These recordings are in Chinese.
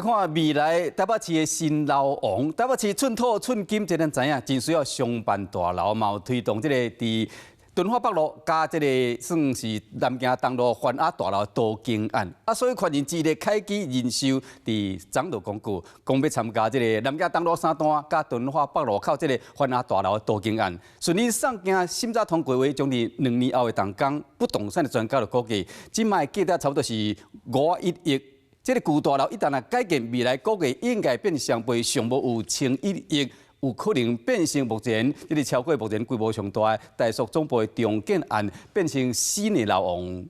看未来台北市的新楼王，台北市寸土寸金，这咱知影，真需要商办大楼，嘛有推动这个伫敦化北路加这个算是南京东路环亚大楼多经案，所以权人之日开机人寿伫漳州公告，讲要参加这个南京东路3段加敦化北路口这个环亚大楼多经案，顺利上京审查通过话，将伫2年后的动工，不动产的专家就估计，即卖价值差不多是51亿。这个旧大楼一旦改建，未来估计应该变上倍，上无有1,100亿，有可能变成目前这个超过目前规模上大的大属总部的重建案，变成新的楼王。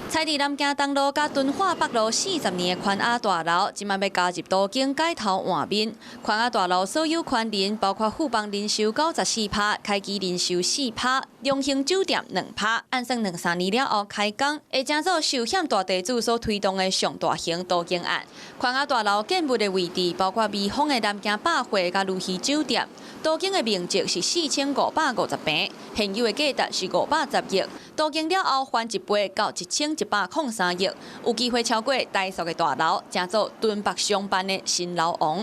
采伫南京东路甲敦化北路40年的宽雅大楼，即卖要加入多间改头换面。宽雅大楼所有权人包括富邦人寿94%、开基人寿4%、荣兴酒店2%，按算2-3年了后开工，会正做寿险大地主所推动的上大型多间案。宽雅大楼建物的位置包括美丰的南京百货甲如希酒店，多间的面积是4550平，现有的价值是510亿。多间了后翻一倍到1103亿，有机会超过大属的大楼，正做敦北商办的新楼王。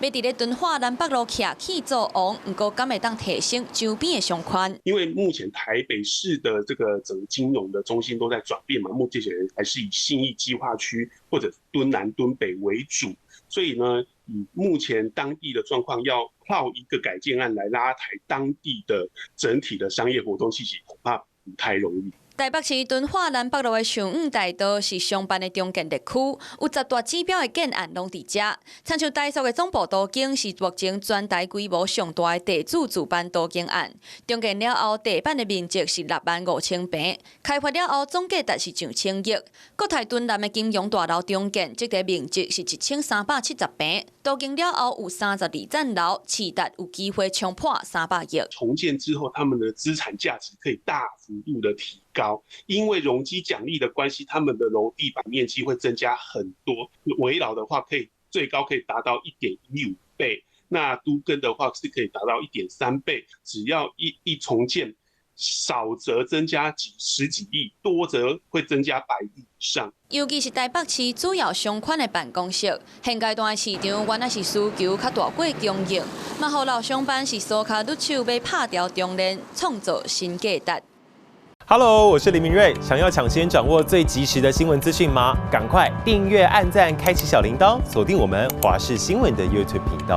要伫咧敦化南北路徛起做王，不过敢会当提升周边的商圈？因为目前台北市的这个整个金融的中心都在转变嘛，目前还是以信义计划区或者敦南、敦北为主，所以呢，以目前当地的状况，要靠一个改建案来拉抬当地的整体的商业活动气息，恐怕不太容易。台北市敦化南北路的上午大道是商办的中建地区，有10大指标的建案拢伫遮。参像大属的总部多间是目前全台规模上大的地主主办多间案，中建了后地板的面积是65000平，开发了后总价值是上1000亿。国泰敦南的金融大楼中建，这个面积是1370平，多建了后有32层楼，市值有机会冲破300亿。重建之后，他们的资产价值可以大幅度的提高，因为容积奖励的关系，他们的楼地板面积会增加很多。围老的话，最高可以达到1.15倍，那都更的话是可以达到1.3倍。只要一重建，少则增加十几亿，多则会增加100亿以上。尤其是台北市主要商圈的办公室，现阶段的市场原来是需求较大过供应，嘛互老商办是苏卡愈手要拍掉中链，创造新价值。Hello， 我是林明瑞。想要抢先掌握最及时的新闻资讯吗？赶快订阅、按赞、开启小铃铛，锁定我们华视新闻的 YouTube 频道。